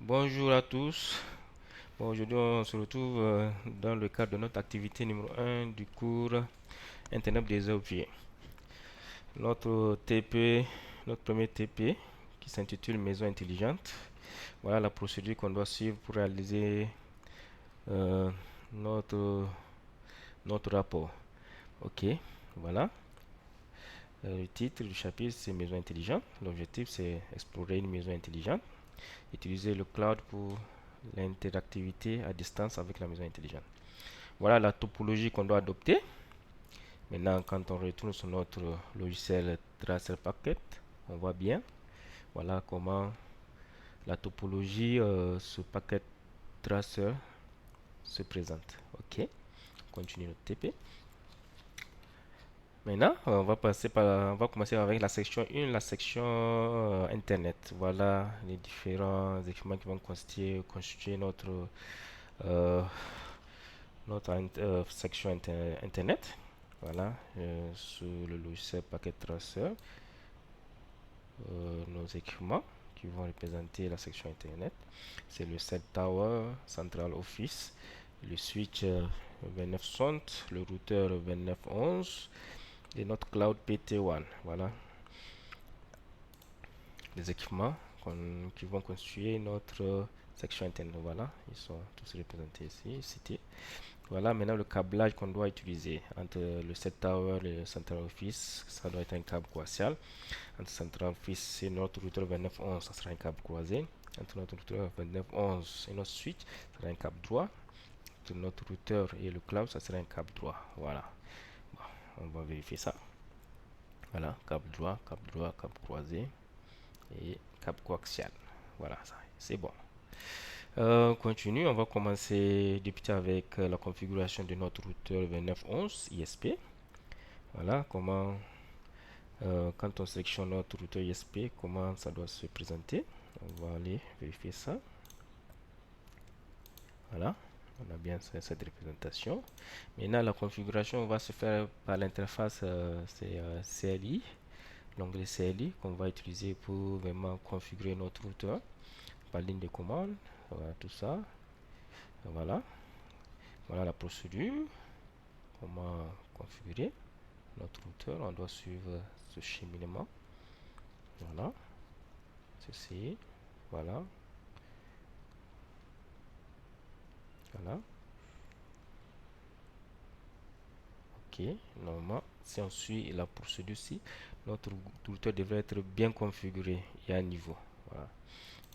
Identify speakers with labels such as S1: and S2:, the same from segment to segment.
S1: Bonjour à tous. Bon, aujourd'hui, on se retrouve dans le cadre de notre activité numéro un du cours Internet des objets. Notre TP, notre premier TP qui s'intitule Maison intelligente. Voilà la procédure qu'on doit suivre pour réaliser euh, notre, notre rapport. Ok, voilà. Le titre du chapitre, c'est Maison intelligente. L'objectif, c'est explorer une maison intelligente. Utiliser le cloud pour l'interactivité à distance avec la maison intelligente. Voilà la topologie qu'on doit adopter. Maintenant, quand on retourne sur notre logiciel Tracer Packet, on voit bien. Voilà comment la topologie ce Packet Tracer se présente. Ok, on continue notre TP. Maintenant, on va commencer avec la section 1, la section Internet. Voilà les différents équipements qui vont constituer euh, section Internet. Voilà, sur le logiciel Packet Tracer, nos équipements qui vont représenter la section Internet. C'est le Cell Tower Central Office, le switch 2960, le routeur 2911 et notre cloud PT1. Voilà les équipements qui vont constituer notre section Internet. Voilà, ils sont tous représentés ici, cités. Voilà maintenant le câblage qu'on doit utiliser entre le set tower et le central office. Ça doit être un câble coaxial. Entre central office et notre routeur 2911, ça sera un câble croisé. Entre notre routeur 2911 et notre switch, ça sera un câble droit. Entre notre routeur et le cloud, ça sera un câble droit. Voilà. Bon, on va vérifier ça. Voilà, câble droit, câble croisé et câble coaxial. Voilà, ça, c'est bon. On continue, on va commencer débuter avec la configuration de notre routeur 2911 ISP. Voilà comment, quand on sélectionne notre routeur ISP, comment ça doit se présenter. On va aller vérifier ça. Voilà, on a bien cette représentation. Maintenant, la configuration va se faire par l'interface CLI, l'onglet CLI qu'on va utiliser pour vraiment configurer notre routeur par ligne de commande. Voilà tout ça. Voilà. Voilà la procédure. Comment configurer notre routeur. On doit suivre ce cheminement. Voilà. Ceci. Voilà. Voilà. Ok. Normalement, si on suit la procédure-ci, notre routeur devrait être bien configuré et à niveau. Voilà.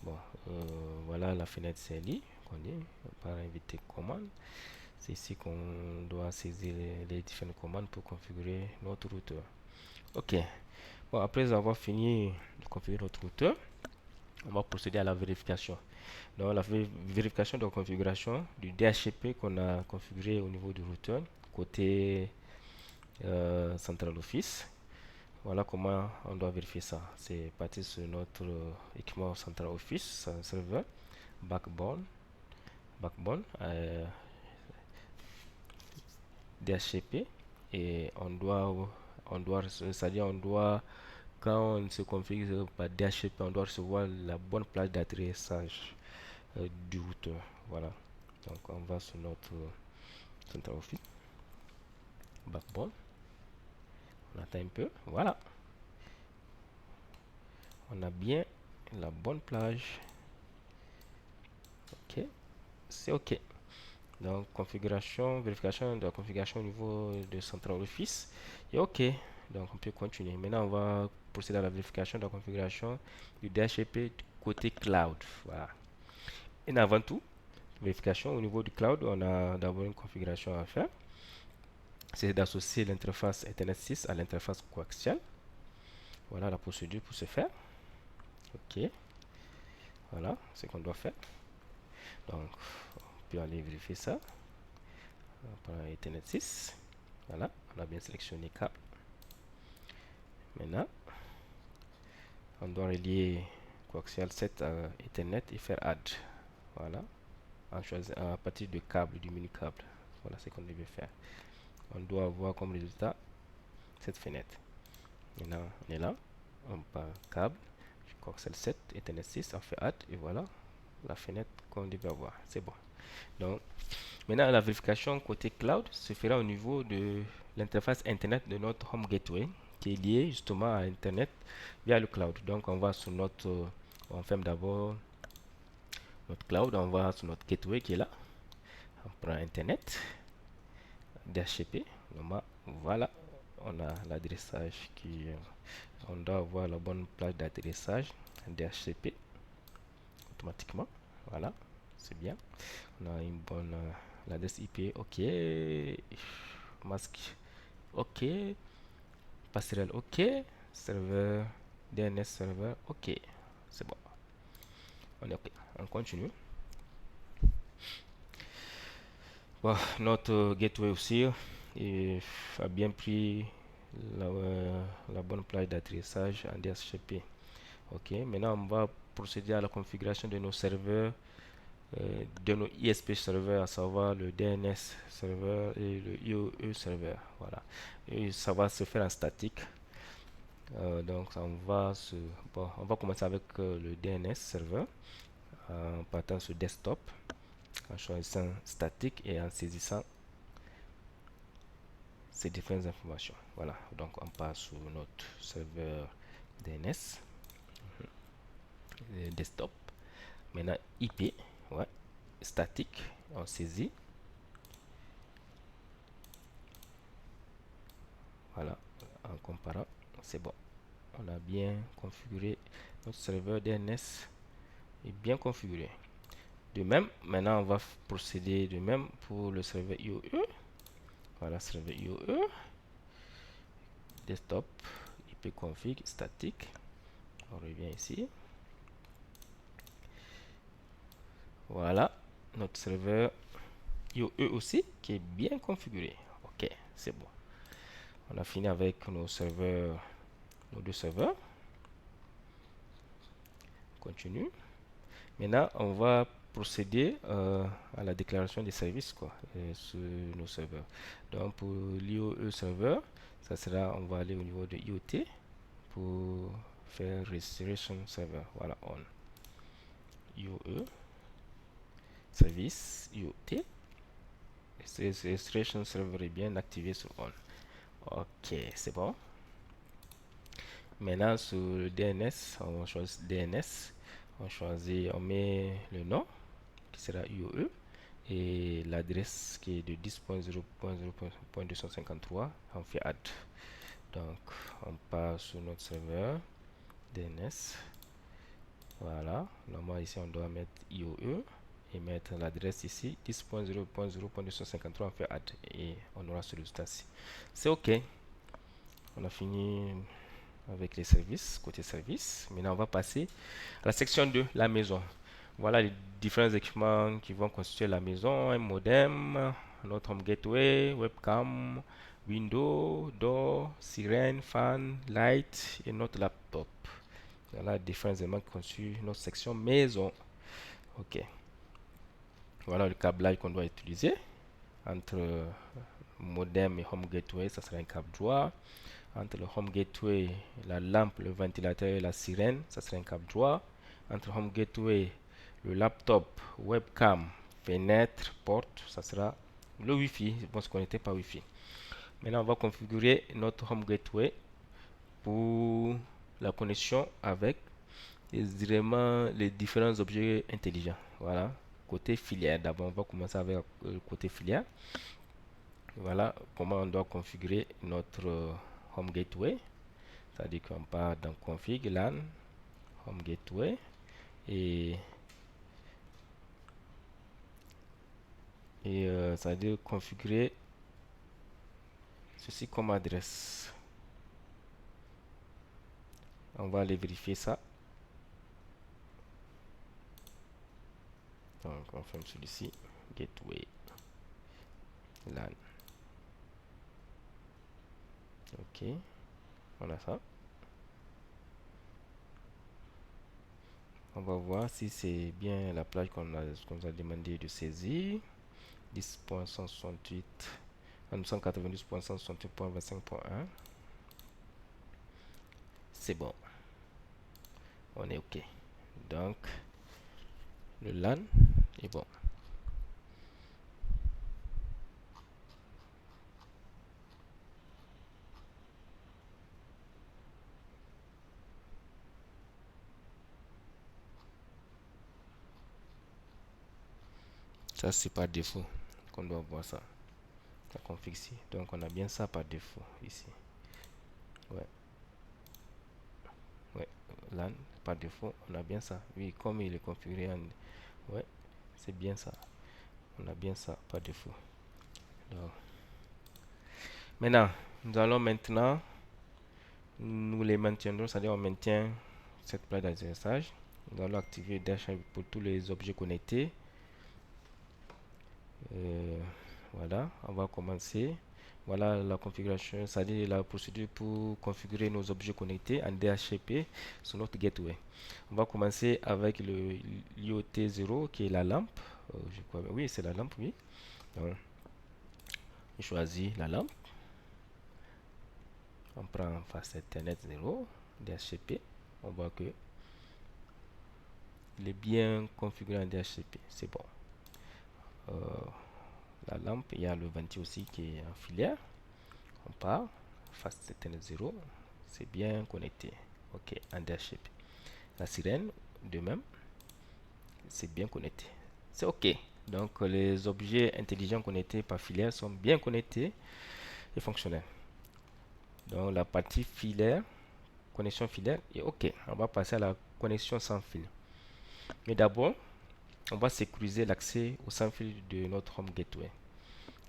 S1: Bon, voilà la fenêtre CLI qu'on dit par inviter commande. C'est ici qu'on doit saisir les différentes commandes pour configurer notre routeur. Ok. Bon, après avoir fini de configurer notre routeur, on va procéder à la vérification. Donc, la vérification de configuration du DHCP qu'on a configuré au niveau du routeur, côté Central Office. Voilà comment on doit vérifier ça. C'est parti sur notre équipement Central Office, serveur, backbone, DHCP, et c'est-à-dire quand on se configure par DHCP, on doit recevoir la bonne plage d'atterrissage du routeur. Voilà. Donc on va sur notre Central Office, backbone. On attend un peu. Voilà. On a bien la bonne plage. Ok. C'est ok. Donc configuration, vérification de la configuration au niveau de Central Office. Et ok. Donc on peut continuer. Maintenant on va procéder à la vérification de la configuration du DHCP côté cloud. Voilà. Et avant tout, vérification au niveau du cloud, on a d'abord une configuration à faire. C'est d'associer l'interface Ethernet 6 à l'interface coaxiale. Voilà la procédure pour ce faire. Ok. Voilà ce qu'on doit faire. Donc, on peut aller vérifier ça. Par Ethernet 6. Voilà, on a bien sélectionné câble. Maintenant, on doit relier coaxial 7 à Ethernet et faire add. Voilà, à partir du câble, du mini câble. Voilà ce qu'on devait faire. On doit avoir comme résultat cette fenêtre. Maintenant, on est là. On part câble, coaxial 7, Ethernet 6, on fait add et voilà. la fenêtre qu'on devait avoir. C'est bon. Donc, maintenant, la vérification côté cloud se fera au niveau de l'interface Internet de notre Home Gateway qui est liée justement à Internet via le cloud. Donc, on va sur notre... on ferme d'abord notre cloud, on va sur notre gateway qui est là. On prend Internet, DHCP. Voilà, on a l'adressage qui... on doit avoir la bonne plage d'adressage DHCP automatiquement. Voilà, c'est bien. On a une bonne l'adresse IP, ok. Masque, ok. Passerelle, ok. Serveur, DNS serveur, ok. C'est bon. On est ok. On continue. Bon, notre gateway aussi a bien pris la bonne plage d'atterrissage en DHCP. Ok, maintenant on va procéder à la configuration de nos serveurs, de nos ISP serveurs, à savoir le DNS serveur et le IOE serveur. Voilà, et ça va se faire en statique. Donc on va commencer avec le DNS serveur en partant sur desktop, en choisissant statique et en saisissant ces différentes informations. Voilà, donc on passe sur notre serveur DNS, desktop. Maintenant IP, ouais, statique, on saisit. Voilà, en comparant, c'est bon. On a bien configuré notre serveur DNS, est bien configuré. De même, maintenant on va procéder de même pour le serveur IOE. Voilà, serveur IOE, desktop, IP config, statique. On revient ici. Voilà, notre serveur IOE aussi qui est bien configuré. Ok, c'est bon. On a fini avec nos serveurs, nos deux serveurs. Continue. Maintenant, on va procéder à la déclaration des services sur nos serveurs. Donc pour l'IOE serveur, ça sera, on va aller au niveau de IoT pour faire registration server. Voilà, on IOE service IoT. Registration server est bien activé sur on. Ok, c'est bon. Maintenant sur le DNS, on choisit DNS. On met le nom qui sera IOE et l'adresse qui est de 10.0.0.253. On fait add. Donc on passe sur notre serveur DNS. Voilà. Normalement ici on doit mettre IOE et mettre l'adresse ici 10.0.0.253. On fait add et on aura ce résultat-ci. C'est ok. On a fini avec les services, côté service. Maintenant, on va passer à la section 2, la maison. Voilà les différents équipements qui vont constituer la maison. Un modem, notre home gateway, webcam, window, door, sirène, fan, light et notre laptop. Voilà les différents éléments qui constituent notre section maison. Ok. Voilà le câblage qu'on doit utiliser entre modem et home gateway. Ça sera un câble droit. Entre le home gateway, la lampe, le ventilateur et la sirène, ça sera un câble droit. Entre home gateway, le laptop, webcam, fenêtre, porte, ça sera le Wi-Fi. Ils vont se connecter par Wi-Fi. Maintenant, on va configurer notre home gateway pour la connexion avec les différents objets intelligents. Voilà, côté filière. D'abord, on va commencer avec le côté filière. Voilà comment on doit configurer notre home gateway. C'est-à-dire qu'on part dans config LAN, home gateway et c'est-à-dire configurer ceci comme adresse. On va aller vérifier ça. Donc on ferme celui-ci, gateway LAN. Ok, on a ça. On va voir si c'est bien la plage qu'on nous a demandé de saisir. 10.168 992.168.25.1. C'est bon. On est ok. Donc le LAN est bon. Ça, c'est par défaut qu'on doit voir ça. La config ici. Donc, on a bien ça par défaut ici. Ouais. Ouais. LAN, par défaut, on a bien ça. Oui, comme il est configuré en... Ouais, c'est bien ça. On a bien ça par défaut. Donc, maintenant, nous allons maintenant, nous les maintiendrons, c'est-à-dire on maintient cette plaque d'atterrissage. Nous allons activer dash pour tous les objets connectés. Voilà, on va commencer. Voilà la configuration, c'est-à-dire la procédure pour configurer nos objets connectés en DHCP sur notre gateway. On va commencer avec le l'IoT0 qui est la lampe. Je crois, oui, c'est la lampe, oui. Donc, je choisis la lampe. On prend face Ethernet 0, DHCP. On voit que il est bien configuré en DHCP. C'est bon. La lampe, il y a le venti aussi qui est en filière. On part. Face Ethernet 0. C'est bien connecté. OK, en DHCP. La sirène, de même, c'est bien connecté. C'est OK. Donc, les objets intelligents connectés par filière sont bien connectés et fonctionnels. Donc, la partie filaire, connexion filaire est OK. On va passer à la connexion sans fil. Mais d'abord, on va sécuriser l'accès au sans fil de notre Home Gateway.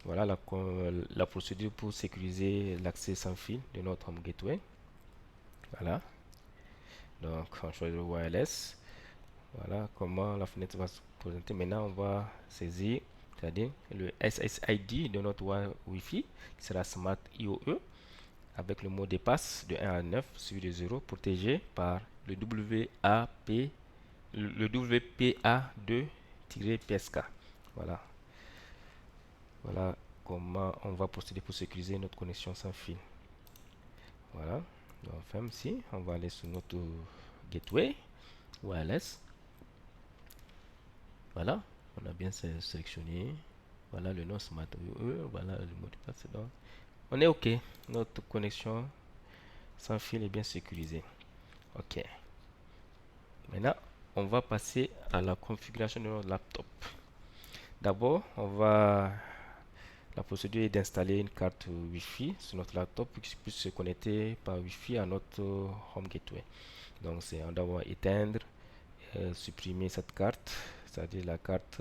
S1: Voilà la procédure pour sécuriser l'accès sans fil de notre Home Gateway. Voilà. Donc, on choisit le wireless. Voilà comment la fenêtre va se présenter. Maintenant, on va saisir, c'est-à-dire le SSID de notre Wi-Fi, qui sera Smart IOE, avec le mot de passe de 1 à 9, suivi de 0, protégé par le WPA2-PSK. Voilà. Voilà comment on va procéder pour sécuriser notre connexion sans fil. Voilà. Donc, on ferme ici. On va aller sur notre gateway wireless. Voilà, on a bien sélectionné. Voilà le nom Smart IOE. Voilà le mot de passe. Donc, on est OK. Notre connexion sans fil est bien sécurisée. OK. Maintenant, on va passer à la configuration de notre laptop. D'abord, la procédure est d'installer une carte Wi-Fi sur notre laptop pour qu'il puisse se connecter par Wi-Fi à notre Home Gateway. Donc, on doit éteindre, supprimer cette carte, c'est-à-dire la carte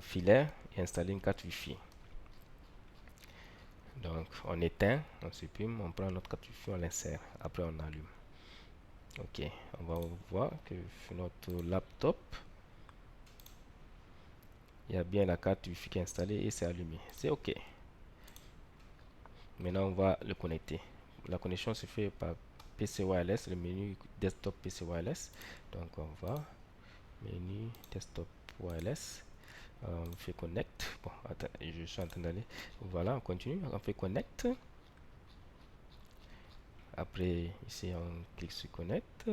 S1: filaire, et installer une carte Wi-Fi. Donc, on éteint, on supprime, on prend notre carte Wi-Fi, on l'insère. Après, on allume. OK, on va voir que sur notre laptop, il y a bien la carte Wi-Fi qui est installée et c'est allumé. C'est OK. Maintenant, on va le connecter. La connexion se fait par PC Wireless, le menu Desktop PC Wireless. Donc, on va menu Desktop Wireless. On fait Connect. Bon, attends, je suis en train d'aller. Voilà, on continue. On fait Connect. Après, ici, on clique sur Connect.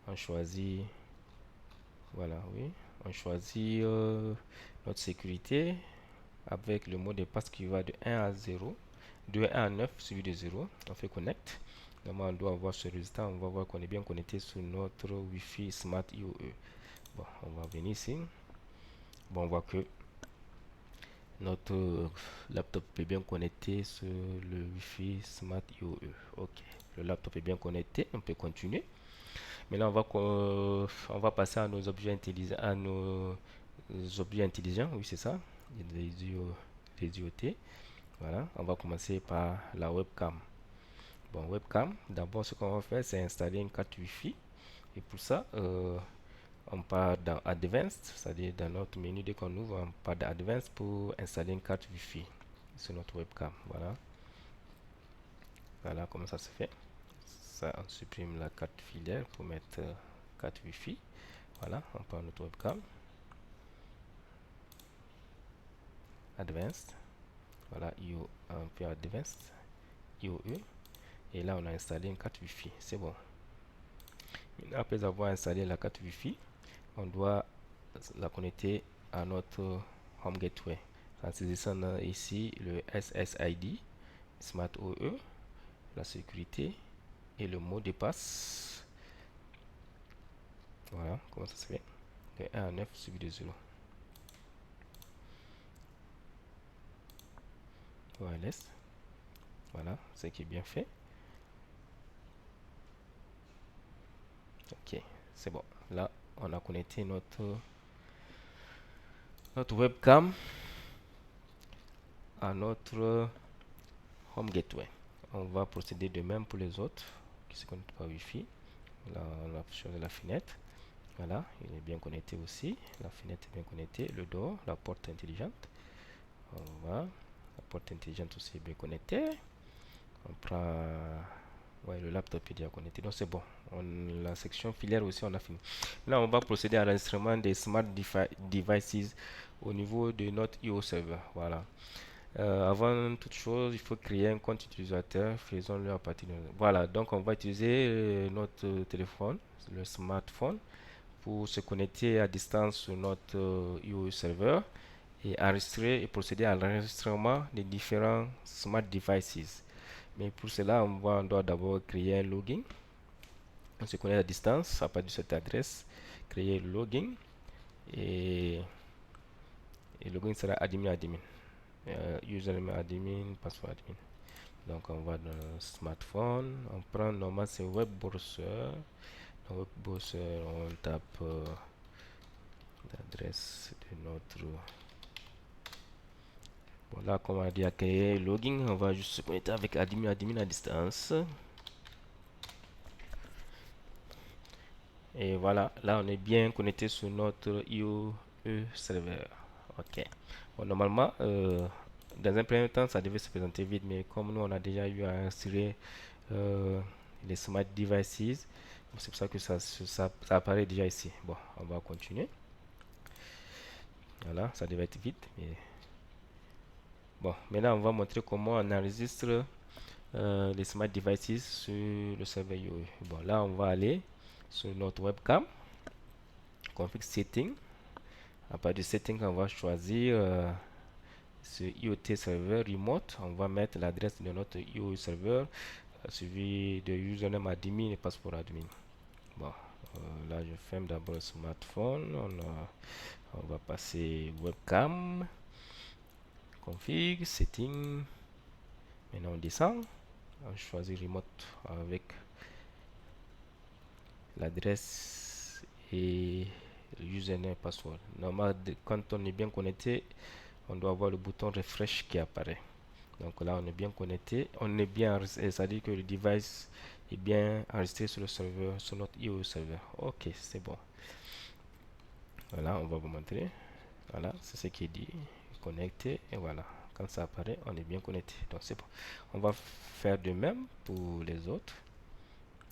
S1: On choisit. Voilà, oui. On choisit notre sécurité avec le mot de passe qui va de 1 à 0, de 1 à 9 suivi de 0. On fait Connect. Normalement, on doit avoir ce résultat. On va voir qu'on est bien connecté sur notre Wi-Fi Smart IOE. Bon, on va venir ici. Bon, on voit que notre laptop est bien connecté sur le Wi-Fi Smart IOE. OK. Le laptop est bien connecté. On peut continuer. Maintenant, on va passer à nos objets intelligents. Oui, c'est ça. Les IoT. Voilà. On va commencer par la webcam. Bon, webcam. D'abord, ce qu'on va faire, c'est installer une carte Wi-Fi. Et pour ça, on part dans Advanced, c'est-à-dire dans notre menu, dès qu'on ouvre, on part dans Advanced pour installer une carte Wi-Fi sur notre webcam. Voilà. Voilà comment ça se fait. Ça, on supprime la carte filaire pour mettre carte Wi-Fi. Voilà, on prend notre webcam. Advanced. Voilà, on fait Advanced. IOE. Et là, on a installé une carte Wi-Fi. C'est bon. Après avoir installé la carte Wi-Fi, on doit la connecter à notre Home Gateway en saisissant ici le SSID, Smart OE, la sécurité et le mot de passe. Voilà comment ça se fait. De 1 à 9 suivi de 0. Wireless. Voilà, ce qui est bien fait. Ok, c'est bon. Là, on a connecté notre webcam à notre Home Gateway. On va procéder de même pour les autres qui se connectent par Wi-Fi. Là, on a choisi la fenêtre. Voilà, il est bien connecté aussi. La fenêtre est bien connectée. Le door, la porte intelligente. On va. La porte intelligente aussi est bien connectée. On prend. Ouais, le laptop est déjà connecté. Donc c'est bon. La section filaire aussi, on a fini. Là, on va procéder à l'enregistrement des smart devices au niveau de notre IO server. Voilà. Avant toute chose, il faut créer un compte utilisateur. Faisons-le à partir de... Voilà, donc on va utiliser notre téléphone, le smartphone, pour se connecter à distance sur notre IO serveur et enregistrer et procéder à l'enregistrement des différents smart devices. Mais pour cela, on doit d'abord créer un login. On se connecte à distance à partir de cette adresse. Créer le login et le login sera admin. Username admin, password admin. Donc on va dans le smartphone, on prend normalement c'est web browser. Dans web browser, on tape l'adresse de notre. Bon là, comme on a déjà créé login, on va juste se connecter avec admin à distance. Et voilà, là on est bien connecté sur notre IOE serveur. Ok. Bon, normalement, dans un premier temps, ça devait se présenter vide, mais comme nous on a déjà eu à insérer les smart devices, c'est pour ça que ça apparaît déjà ici. Bon, on va continuer. Voilà, ça devait être vide. Mais... Bon, maintenant on va montrer comment on enregistre les smart devices sur le serveur IOE. Bon, là on va aller sur notre webcam, config setting. À partir de setting, on va choisir ce IoT serveur remote. On va mettre l'adresse de notre IoT serveur suivi de username admin et passeport admin. Bon, là je ferme d'abord le smartphone. On va passer webcam, config, setting. Maintenant on descend. On choisit remote avec l'adresse et le username et password. Normalement, quand on est bien connecté, on doit avoir le bouton refresh qui apparaît. Donc là, on est bien connecté. On est bien, c'est-à-dire que le device est bien enregistré sur le serveur, sur notre IO serveur. Ok, c'est bon. Voilà, on va vous montrer. Voilà, c'est ce qui est dit. Connecté. Et voilà, quand ça apparaît, on est bien connecté. Donc c'est bon. On va faire de même pour les autres.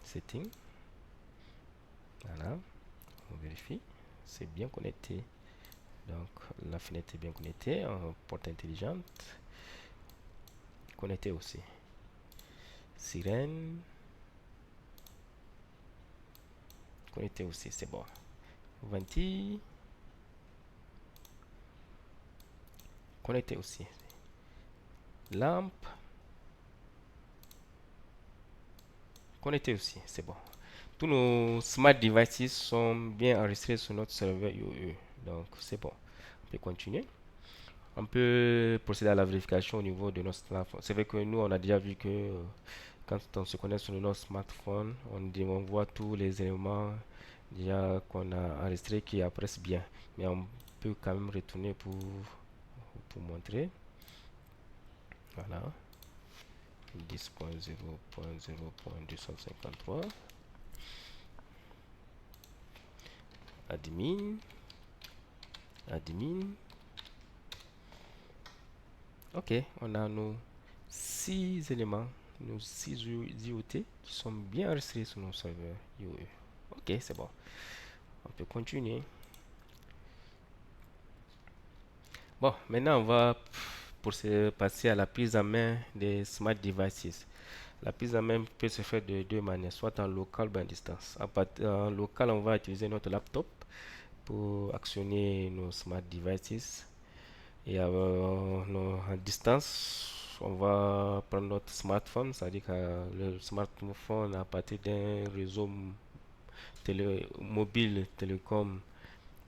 S1: Setting. Voilà, on vérifie. C'est bien connecté. Donc la fenêtre est bien connectée. Porte intelligente. Connecté aussi. Sirène. Connecté aussi, c'est bon. Venti. Connecté aussi. Lampe. Connecté aussi, c'est bon. Tous nos smart devices sont bien enregistrés sur notre serveur IOE. Donc c'est bon. On peut continuer. On peut procéder à la vérification au niveau de notre smartphone. C'est vrai que nous, on a déjà vu que quand on se connecte sur notre smartphone, on voit tous les éléments déjà qu'on a enregistrés qui apparaissent bien. Mais on peut quand même retourner pour montrer. Voilà. 10.0.0.253 admin. Ok, on a nos 6 éléments, nos 6 IoT qui sont bien enregistrés sur nos serveurs IoE. Ok, c'est bon. On peut continuer. Bon, maintenant on va passer à la prise en main des smart devices. La prise en main peut se faire de deux manières, soit en local ou en distance. En local, on va utiliser notre laptop pour actionner nos smart devices. Et en distance, on va prendre notre smartphone, c'est-à-dire que le smartphone à partir d'un réseau mobile télécom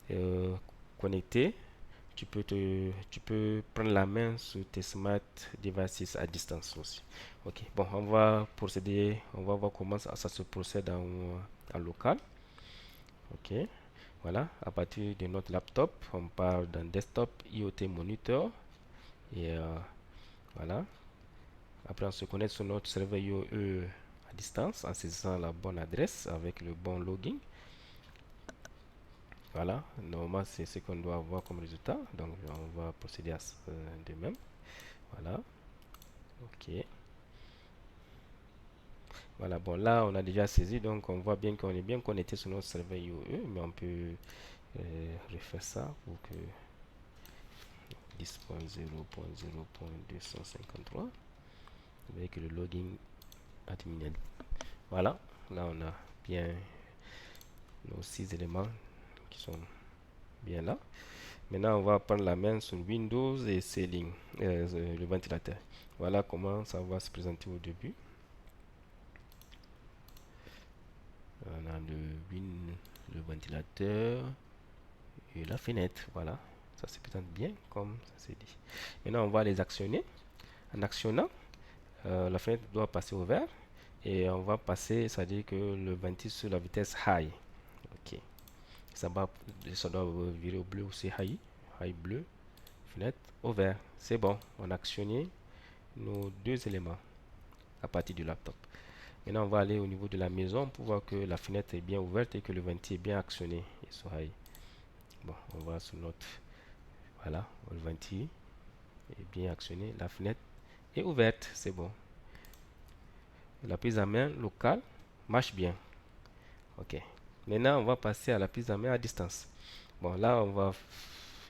S1: euh, connecté, tu peux prendre la main sur tes smart devices à distance aussi. Ok, bon, on va procéder, on va voir comment ça se procède en local. Ok, voilà, à partir de notre laptop, on part dans desktop IoT monitor et voilà. Après, on se connecte sur notre serveur IoE à distance en saisissant la bonne adresse avec le bon login. Voilà, normalement c'est ce qu'on doit avoir comme résultat. Donc on va procéder à de même. Voilà, ok. Voilà, bon là on a déjà saisi, donc on voit bien qu'on est bien connecté sur notre serveur IoE, mais on peut refaire ça pour que 10.0.0.253 avec le login admin. Voilà, là on a bien nos 6 éléments qui sont bien là. Maintenant, on va prendre la main sur Windows et ses lignes, le ventilateur. Voilà comment ça va se présenter au début. On a le ventilateur et la fenêtre. Voilà, ça se présente bien comme ça c'est dit. Maintenant, on va les actionner. En actionnant, la fenêtre doit passer au vert et on va passer, c'est-à-dire que le ventile sur la vitesse high. Ok, ça doit virer au bleu aussi, high bleu, fenêtre au vert. C'est bon, on a actionné nos deux éléments à partir du laptop. Maintenant, on va aller au niveau de la maison pour voir que la fenêtre est bien ouverte et que le ventile est bien actionné. Et so high. Bon, on va sur notre. Voilà, le ventile est bien actionné. La fenêtre est ouverte, c'est bon. La prise en main locale marche bien. Ok. Maintenant, on va passer à la prise en main à distance. Bon, là, on va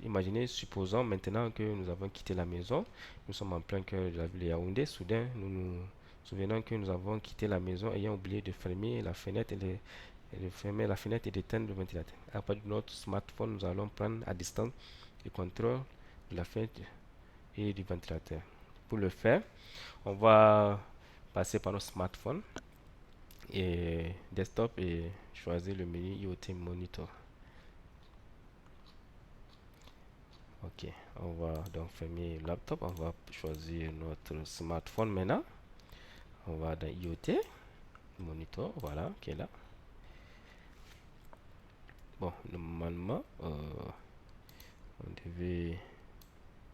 S1: imaginer, supposons maintenant que nous avons quitté la maison. Nous sommes en plein cœur de la ville de Yaoundé. Soudain, nous nous souvenons que nous avons quitté la maison ayant oublié de fermer la fenêtre de fermer la fenêtre et d'éteindre le ventilateur. À partir de notre smartphone, nous allons prendre à distance le contrôle de la fenêtre et du ventilateur. Pour le faire, on va passer par notre smartphone et desktop et choisir le menu IoT Monitor. Ok, on va donc fermer le laptop, on va choisir notre smartphone maintenant. On va dans IoT Monitor, voilà, qui est là. Bon, normalement, on devait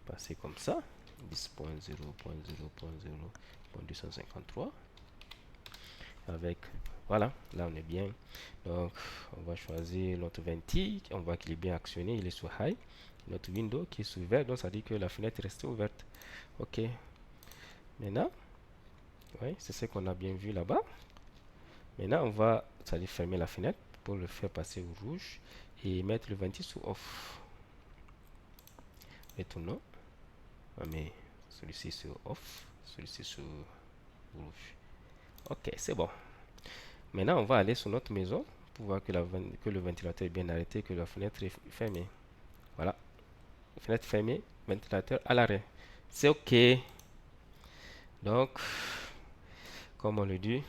S1: passer comme ça, 10.0.0.0.253 avec, voilà, là on est bien. Donc on va choisir notre ventile, on voit qu'il est bien actionné, il est sur high. Notre window qui est sur vert, donc ça dit que la fenêtre est restée ouverte. Ok, maintenant, oui, c'est ce qu'on a bien vu là-bas. Maintenant on va, ça dit fermer la fenêtre pour le faire passer au rouge et mettre le ventile sous off. Retournons, on met celui-ci sur off, celui-ci sur rouge. Ok, c'est bon. Maintenant, on va aller sur notre maison pour voir que le ventilateur est bien arrêté, que la fenêtre est fermée. Voilà. Fenêtre fermée, ventilateur à l'arrêt. C'est OK. Donc, comme on le dit,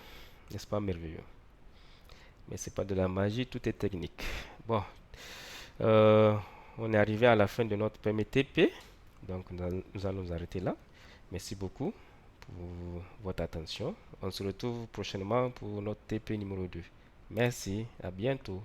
S1: n'est-ce pas merveilleux? Mais c'est pas de la magie, tout est technique. Bon, euh, on est arrivé à la fin de notre premier TP. Donc, nous allons nous arrêter là. Merci beaucoup pour votre attention. On se retrouve prochainement pour notre TP numéro 2. Merci, à bientôt.